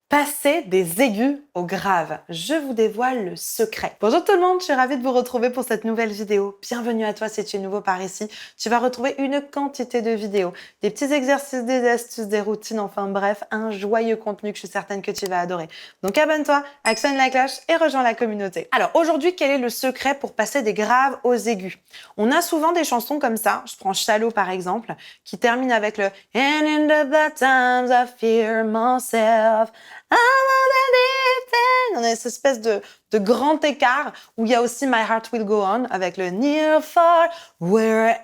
Passer des aigus au grave. Je vous dévoile le secret. Bonjour tout le monde, je suis ravie de vous retrouver pour cette nouvelle vidéo. Bienvenue à toi si tu es nouveau par ici. Tu vas retrouver une quantité de vidéos, des petits exercices, des astuces, des routines, enfin bref, un joyeux contenu que je suis certaine que tu vas adorer. Donc abonne-toi, actionne la cloche et rejoins la communauté. Alors aujourd'hui, quel est le secret pour passer des graves aux aigus? On a souvent des chansons comme ça, je prends Shallow par exemple, qui termine avec le And in the bad times I fear myself. On a cette espèce de grand écart où il y a aussi My Heart Will Go On avec le Near, Far, Wherever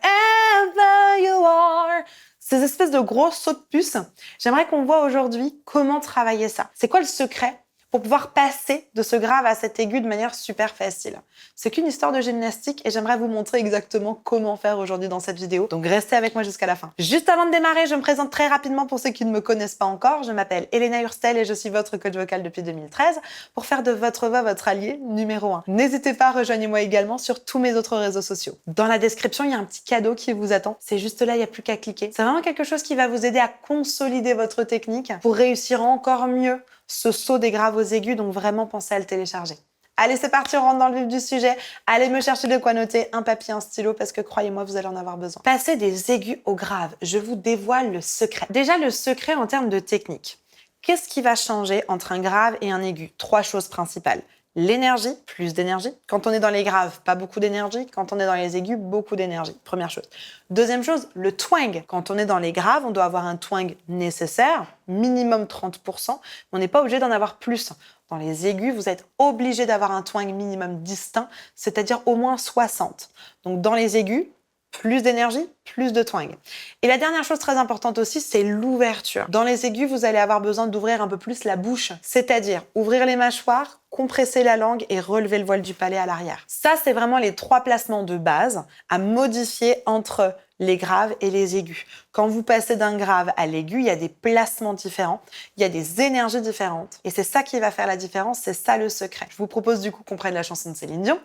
You Are. Ces espèces de gros sauts de puce. J'aimerais qu'on voit aujourd'hui comment travailler ça. C'est quoi le secret pour pouvoir passer de ce grave à cet aigu de manière super facile? C'est qu'une histoire de gymnastique et j'aimerais vous montrer exactement comment faire aujourd'hui dans cette vidéo. Donc restez avec moi jusqu'à la fin. Juste avant de démarrer, je me présente très rapidement pour ceux qui ne me connaissent pas encore. Je m'appelle Elena Hurstel et je suis votre coach vocal depuis 2013 pour faire de votre voix votre allié numéro 1. N'hésitez pas, rejoignez-moi également sur tous mes autres réseaux sociaux. Dans la description, il y a un petit cadeau qui vous attend. C'est juste là, il n'y a plus qu'à cliquer. C'est vraiment quelque chose qui va vous aider à consolider votre technique pour réussir encore mieux ce saut des graves aux aigus, donc vraiment pensez à le télécharger. Allez, c'est parti, on rentre dans le vif du sujet. Allez me chercher de quoi noter, un papier, un stylo, parce que croyez-moi, vous allez en avoir besoin. Passer des aigus aux graves, je vous dévoile le secret. Déjà, le secret en termes de technique. Qu'est-ce qui va changer entre un grave et un aigu? 3 choses principales. L'énergie, plus d'énergie. Quand on est dans les graves, pas beaucoup d'énergie. Quand on est dans les aigus, beaucoup d'énergie. Première chose. Deuxième chose, le twang. Quand on est dans les graves, on doit avoir un twang nécessaire, minimum 30%. On n'est pas obligé d'en avoir plus. Dans les aigus, vous êtes obligé d'avoir un twang minimum distinct, c'est-à-dire au moins 60. Donc dans les aigus, plus d'énergie, plus de twang. Et la dernière chose très importante aussi, c'est l'ouverture. Dans les aigus, vous allez avoir besoin d'ouvrir un peu plus la bouche, c'est-à-dire ouvrir les mâchoires, compresser la langue et relever le voile du palais à l'arrière. Ça, c'est vraiment les 3 placements de base à modifier entre les graves et les aigus. Quand vous passez d'un grave à l'aigu, il y a des placements différents, il y a des énergies différentes. Et c'est ça qui va faire la différence, c'est ça le secret. Je vous propose du coup qu'on prenne la chanson de Céline Dion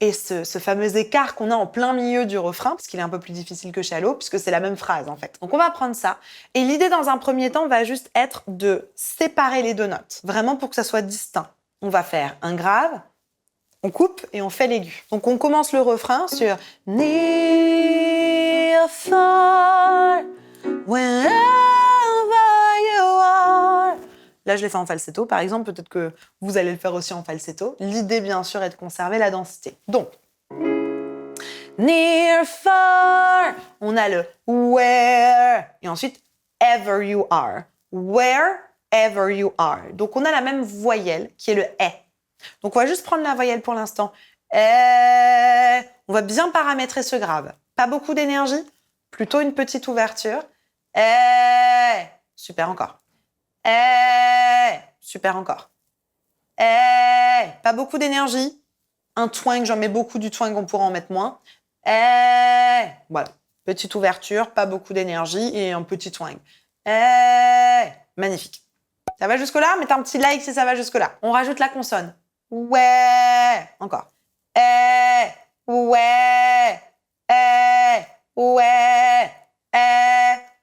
et ce fameux écart qu'on a en plein milieu du refrain, parce qu'il est un peu plus difficile que Shallow, puisque c'est la même phrase en fait. Donc on va prendre ça. Et l'idée dans un premier temps va juste être de séparer les 2 notes, vraiment pour que ça soit distinct. On va faire un grave, on coupe et on fait l'aigu. Donc on commence le refrain sur Near, far, wherever you are. Là, je l'ai fait en falsetto, par exemple. Peut-être que vous allez le faire aussi en falsetto. L'idée, bien sûr, est de conserver la densité. Donc, near, far, on a le where, et ensuite ever you are. Wherever you are. Donc, on a la même voyelle qui est le « est ». Donc, on va juste prendre la voyelle pour l'instant. On va bien paramétrer ce grave. Pas beaucoup d'énergie, plutôt une petite ouverture. Super encore. Super encore. Pas beaucoup d'énergie. Un twang, j'en mets beaucoup du twang, on pourra en mettre moins. Voilà. Petite ouverture, pas beaucoup d'énergie et un petit twang. Magnifique. Ça va jusque-là? Mettez un petit like si ça va jusque-là. On rajoute la consonne. Ouais. Encore. Ouais. Ouais.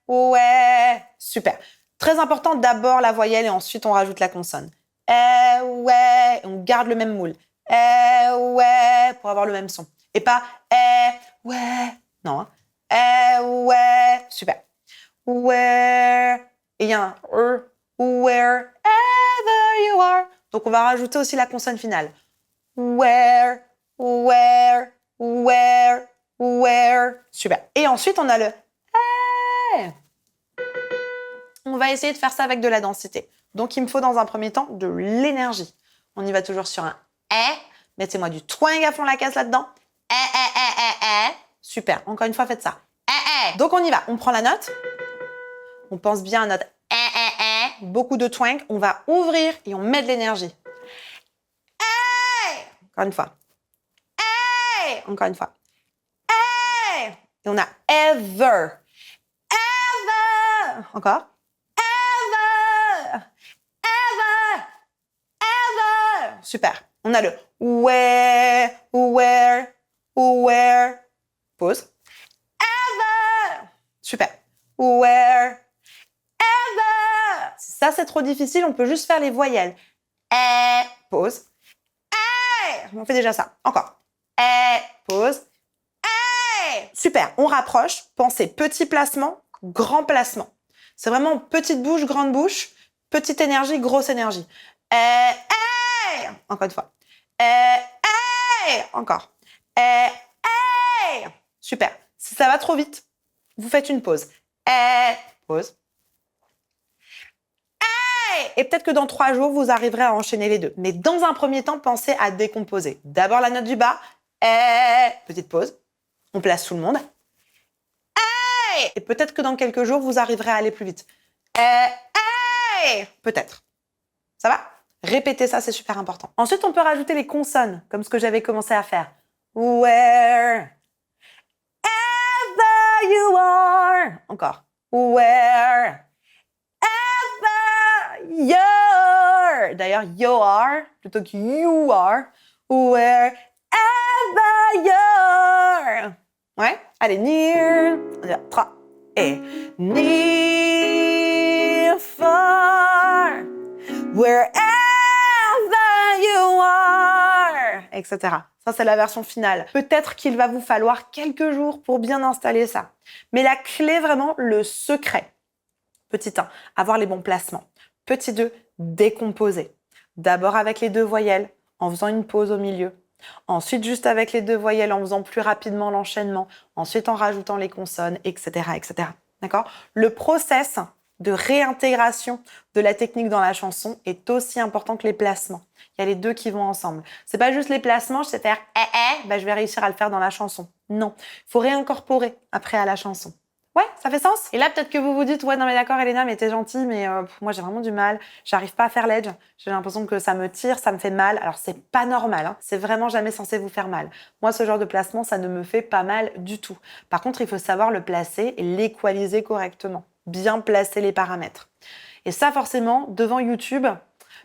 Ouais. Super. Très important, d'abord la voyelle et ensuite on rajoute la consonne. Ouais. On garde le même moule. Ouais. Pour avoir le même son. Et pas ouais. Non. Ouais. Super. Where. Et il y a un wherever you are. Donc on va rajouter aussi la consonne finale. Where. Super. Et ensuite on a le On va essayer de faire ça avec de la densité. Donc il me faut dans un premier temps de l'énergie. On y va toujours sur un Mettez-moi du twang à fond la caisse là-dedans. Super. Encore une fois, faites ça. Donc on y va. On prend la note. On pense bien à notre beaucoup de twang. On va ouvrir et on met de l'énergie. Encore une fois. Encore une fois. Et on a ever. Encore. Super. On a le where. Pause. Ever. Super. Where. ça, c'est trop difficile, on peut juste faire les voyelles. Pause. On fait déjà ça. Encore. Pause. Super, on rapproche. Pensez petit placement, grand placement. C'est vraiment petite bouche, grande bouche, petite énergie, grosse énergie. Encore une fois. Encore. Super. Si ça va trop vite, vous faites une pause. Pause. Et peut-être que dans 3 jours, vous arriverez à enchaîner les deux. Mais dans un premier temps, pensez à décomposer. D'abord la note du bas. Petite pause. On place tout le monde. Et peut-être que dans quelques jours, vous arriverez à aller plus vite. Peut-être. Ça va? Répétez ça, c'est super important. Ensuite, on peut rajouter les consonnes, comme ce que j'avais commencé à faire. Wherever you are. Encore. Wherever you're. D'ailleurs, you are plutôt que you are. Wherever you're. Ouais? Allez, near. 3. Et near, far. Wherever you are. Etc. Ça, c'est la version finale. Peut-être qu'il va vous falloir quelques jours pour bien installer ça. Mais la clé, vraiment, le secret. Petit 1, avoir les bons placements. Petit 2, décomposer. D'abord avec les 2 voyelles, en faisant une pause au milieu. Ensuite, juste avec les 2 voyelles, en faisant plus rapidement l'enchaînement. Ensuite, en rajoutant les consonnes, etc., etc. D'accord? Le process de réintégration de la technique dans la chanson est aussi important que les placements. Il y a les 2 qui vont ensemble. C'est pas juste les placements, je sais faire je vais réussir à le faire dans la chanson. Non, il faut réincorporer après à la chanson. Ouais, ça fait sens? Et là, peut-être que vous vous dites, ouais, non mais d'accord, Elena, mais t'es gentille, mais moi j'ai vraiment du mal. J'arrive pas à faire l'edge. J'ai l'impression que ça me tire, ça me fait mal. Alors c'est pas normal, hein. C'est vraiment jamais censé vous faire mal. Moi, ce genre de placement, ça ne me fait pas mal du tout. Par contre, il faut savoir le placer et l'équaliser correctement. Bien placer les paramètres. Et ça, forcément, devant YouTube,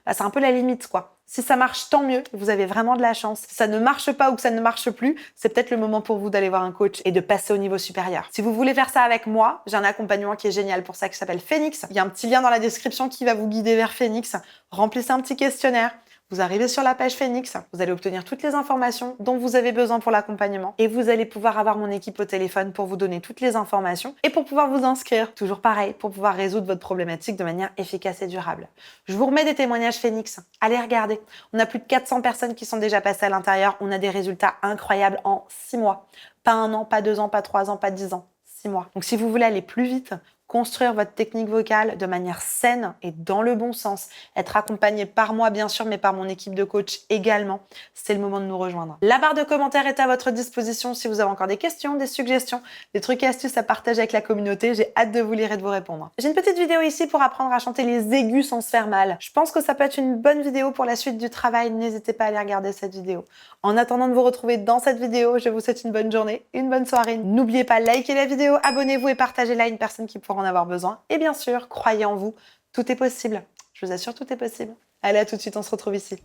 c'est un peu la limite, quoi. Si ça marche, tant mieux, vous avez vraiment de la chance. Si ça ne marche pas ou que ça ne marche plus, c'est peut-être le moment pour vous d'aller voir un coach et de passer au niveau supérieur. Si vous voulez faire ça avec moi, j'ai un accompagnement qui est génial pour ça qui s'appelle Phoenix. Il y a un petit lien dans la description qui va vous guider vers Phoenix. Remplissez un petit questionnaire. Vous arrivez sur la page Phoenix, vous allez obtenir toutes les informations dont vous avez besoin pour l'accompagnement et vous allez pouvoir avoir mon équipe au téléphone pour vous donner toutes les informations et pour pouvoir vous inscrire. Toujours pareil, pour pouvoir résoudre votre problématique de manière efficace et durable. Je vous remets des témoignages Phoenix. Allez regarder. On a plus de 400 personnes qui sont déjà passées à l'intérieur. On a des résultats incroyables en 6 mois. Pas 1 an, pas 2 ans, pas 3 ans, pas 10 ans. 6 mois. Donc si vous voulez aller plus vite, construire votre technique vocale de manière saine et dans le bon sens, être accompagné par moi bien sûr, mais par mon équipe de coach également, c'est le moment de nous rejoindre. La barre de commentaires est à votre disposition si vous avez encore des questions, des suggestions, des trucs et astuces à partager avec la communauté. J'ai hâte de vous lire et de vous répondre. J'ai une petite vidéo ici pour apprendre à chanter les aigus sans se faire mal. Je pense que ça peut être une bonne vidéo pour la suite du travail. N'hésitez pas à aller regarder cette vidéo. En attendant de vous retrouver dans cette vidéo, je vous souhaite une bonne journée, une bonne soirée. N'oubliez pas de liker la vidéo, abonnez-vous et partagez-la à une personne qui pourra en avoir besoin. Et bien sûr, croyez en vous, tout est possible. Je vous assure, tout est possible. Allez, à tout de suite, on se retrouve ici.